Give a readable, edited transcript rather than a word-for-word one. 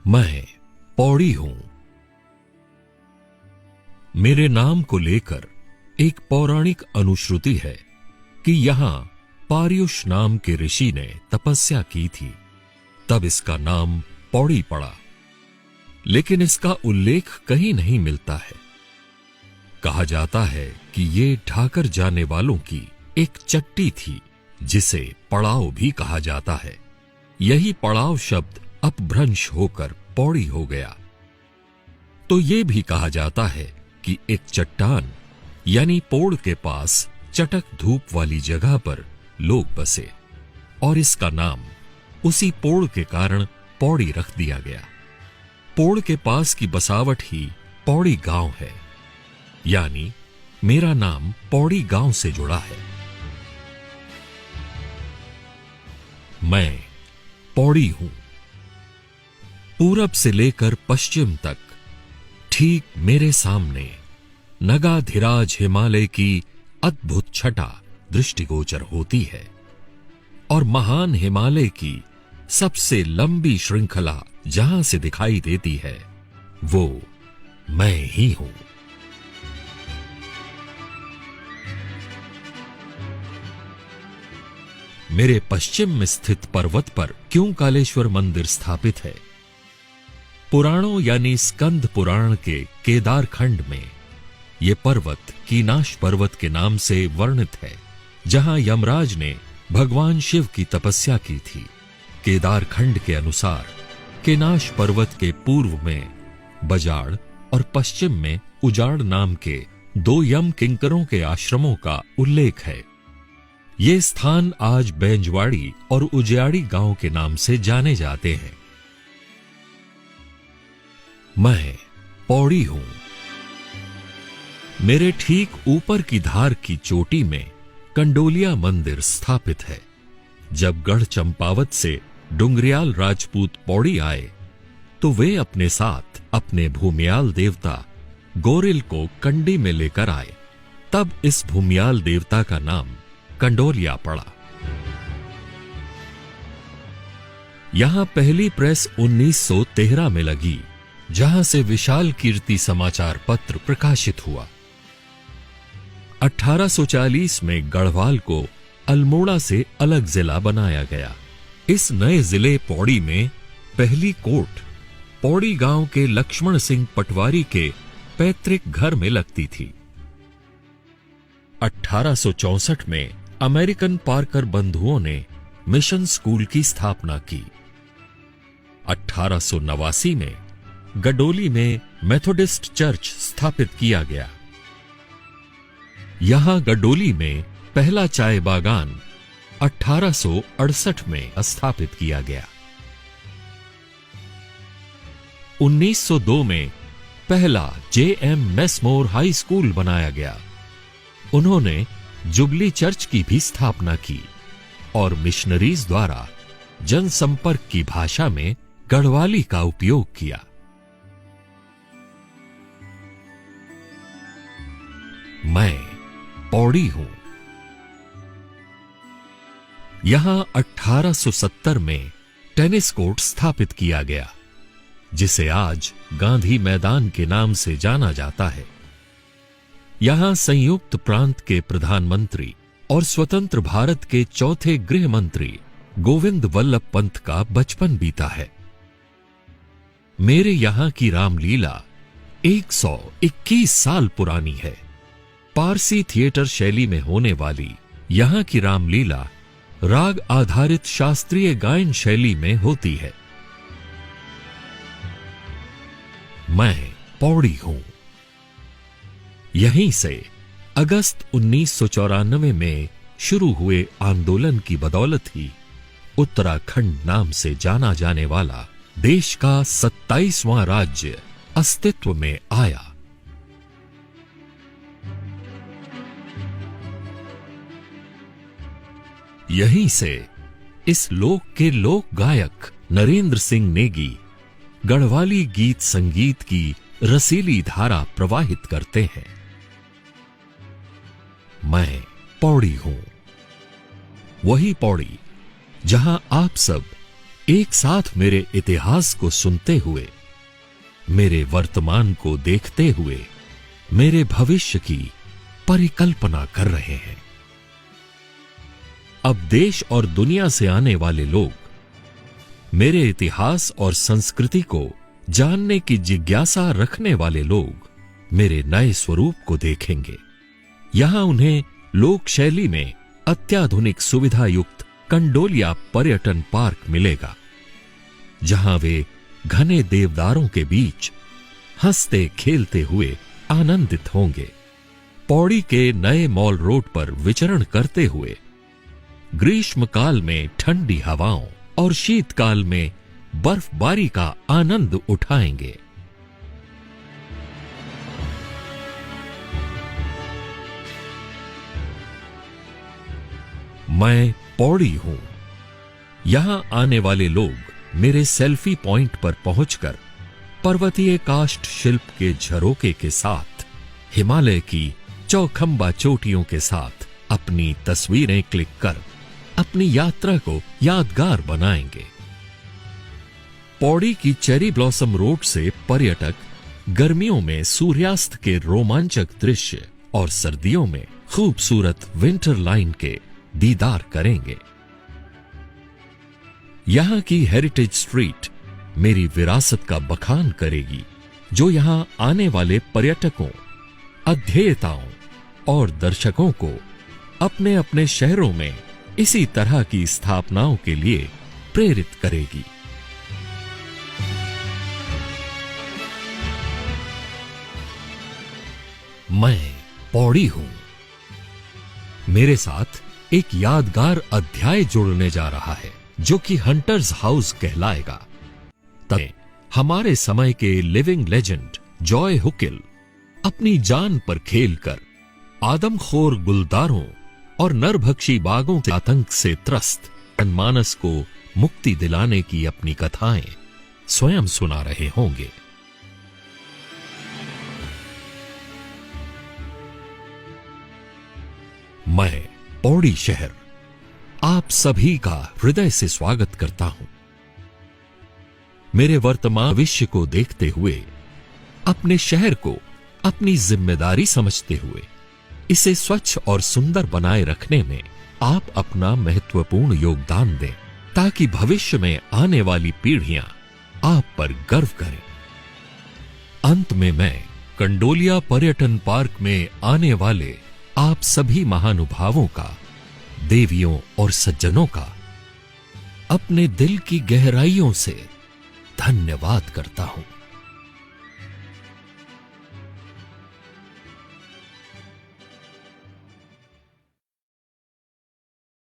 मैं पौड़ी हूं। मेरे नाम को लेकर एक पौराणिक अनुश्रुति है कि यहां पार्युष नाम के ऋषि ने तपस्या की थी, तब इसका नाम पौड़ी पड़ा। लेकिन इसका उल्लेख कहीं नहीं मिलता है। कहा जाता है कि ये ढाकर जाने वालों की एक चट्टी थी, जिसे पड़ाव भी कहा जाता है। यही पड़ाव शब्द अपभ्रंश होकर पौड़ी हो गया। तो ये भी कहा जाता है कि एक चट्टान यानी पोड़ के पास चटक धूप वाली जगह पर लोग बसे और इसका नाम उसी पोड़ के कारण पौड़ी रख दिया गया। पोड़ के पास की बसावट ही पौड़ी गांव है, यानी मेरा नाम पौड़ी गांव से जुड़ा है। मैं पौड़ी हूं। पूरब से लेकर पश्चिम तक ठीक मेरे सामने नगाधिराज हिमालय की अद्भुत छटा दृष्टिगोचर होती है और महान हिमालय की सबसे लंबी श्रृंखला जहां से दिखाई देती है वो मैं ही हूं। मेरे पश्चिम में स्थित पर्वत पर क्यों कालेश्वर मंदिर स्थापित है? पुराणों यानी स्कंद पुराण के केदार खंड में यह पर्वत कीनाश पर्वत के नाम से वर्णित है, जहां यमराज ने भगवान शिव की तपस्या की थी। केदार खंड के अनुसार केनाश पर्वत के पूर्व में बजाड़ और पश्चिम में उजाड़ नाम के दो यम किंकरों के आश्रमों का उल्लेख है। ये स्थान आज बेंजवाड़ी और उजियाड़ी गांव के नाम से जाने जाते हैं। मैं पौड़ी हूं। मेरे ठीक ऊपर की धार की चोटी में कंडोलिया मंदिर स्थापित है। जब गढ़ चंपावत से डुंगरियाल राजपूत पौड़ी आए तो वे अपने साथ अपने भूमियाल देवता गोरिल को कंडी में लेकर आए। तब इस भूमियाल देवता का नाम कंडोलिया पड़ा। यहां पहली प्रेस 1913 में लगी, जहां से विशाल कीर्ति समाचार पत्र प्रकाशित हुआ। 1840 में गढ़वाल को अल्मोड़ा से अलग जिला बनाया गया। इस नए जिले पौड़ी में पहली कोर्ट पौड़ी गांव के लक्ष्मण सिंह पटवारी के पैतृक घर में लगती थी। 1864 में अमेरिकन पार्कर बंधुओं ने मिशन स्कूल की स्थापना की। 1889 में गडोली में मेथोडिस्ट चर्च स्थापित किया गया। यहां गडोली में पहला चाय बागान 1868 में स्थापित किया गया। 1902 में पहला J.M. मेसमोर हाई स्कूल बनाया गया। उन्होंने जुबली चर्च की भी स्थापना की और मिशनरीज द्वारा जनसंपर्क की भाषा में गढ़वाली का उपयोग किया। मैं पौड़ी हूं। यहां 1870 में टेनिस कोर्ट स्थापित किया गया, जिसे आज गांधी मैदान के नाम से जाना जाता है। यहां संयुक्त प्रांत के प्रधानमंत्री और स्वतंत्र भारत के चौथे गृह मंत्री गोविंद वल्लभ पंत का बचपन बीता है। मेरे यहां की रामलीला 121 साल पुरानी है। पारसी थिएटर शैली में होने वाली यहां की रामलीला राग आधारित शास्त्रीय गायन शैली में होती है। मैं पौड़ी हूं। यहीं से अगस्त 1994 में शुरू हुए आंदोलन की बदौलत ही उत्तराखंड नाम से जाना जाने वाला देश का 27वां राज्य अस्तित्व में आया। यहीं से इस लोक के लोक गायक नरेंद्र सिंह नेगी गढ़वाली गीत संगीत की रसीली धारा प्रवाहित करते हैं। मैं पौड़ी हूं। वही पौड़ी जहां आप सब एक साथ मेरे इतिहास को सुनते हुए, मेरे वर्तमान को देखते हुए मेरे भविष्य की परिकल्पना कर रहे हैं। अब देश और दुनिया से आने वाले लोग मेरे इतिहास और संस्कृति को जानने की जिज्ञासा रखने वाले लोग मेरे नए स्वरूप को देखेंगे। यहां उन्हें लोक शैली में अत्याधुनिक सुविधा युक्त कंडोलिया पर्यटन पार्क मिलेगा, जहां वे घने देवदारों के बीच हंसते खेलते हुए आनंदित होंगे। पौड़ी के नए मॉल रोड पर विचरण करते हुए ग्रीष्मकाल में ठंडी हवाओं और शीतकाल में बर्फबारी का आनंद उठाएंगे। मैं पौड़ी हूं। यहां आने वाले लोग मेरे सेल्फी पॉइंट पर पहुंचकर पर्वतीय काष्ठ शिल्प के झरोके के साथ हिमालय की चौखंबा चोटियों के साथ अपनी तस्वीरें क्लिक कर अपनी यात्रा को यादगार बनाएंगे। पौड़ी की चेरी ब्लॉसम रोड से पर्यटक गर्मियों में सूर्यास्त के रोमांचक दृश्य और सर्दियों में खूबसूरत विंटर लाइन के दीदार करेंगे। यहां की हेरिटेज स्ट्रीट मेरी विरासत का बखान करेगी, जो यहां आने वाले पर्यटकों, अध्येताओं और दर्शकों को अपने अपने शहरों में इसी तरह की स्थापनाओं के लिए प्रेरित करेगी। मैं पौड़ी हूं। मेरे साथ एक यादगार अध्याय जुड़ने जा रहा है, जो कि हंटर्स हाउस कहलाएगा। तब हमारे समय के लिविंग लेजेंड जॉय हुकिल अपनी जान पर खेलकर आदमखोर गुलदारों और नरभक्षी बाघों के आतंक से त्रस्त जनमानस को मुक्ति दिलाने की अपनी कथाएं स्वयं सुना रहे होंगे। मैं पौड़ी शहर आप सभी का हृदय से स्वागत करता हूं। मेरे वर्तमान भविष्य को देखते हुए, अपने शहर को अपनी जिम्मेदारी समझते हुए इसे स्वच्छ और सुंदर बनाए रखने में आप अपना महत्वपूर्ण योगदान दें, ताकि भविष्य में आने वाली पीढ़ियां आप पर गर्व करें। अंत में मैं कंडोलिया पर्यटन पार्क में आने वाले आप सभी महानुभावों का, देवियों और सज्जनों का अपने दिल की गहराइयों से धन्यवाद करता हूं।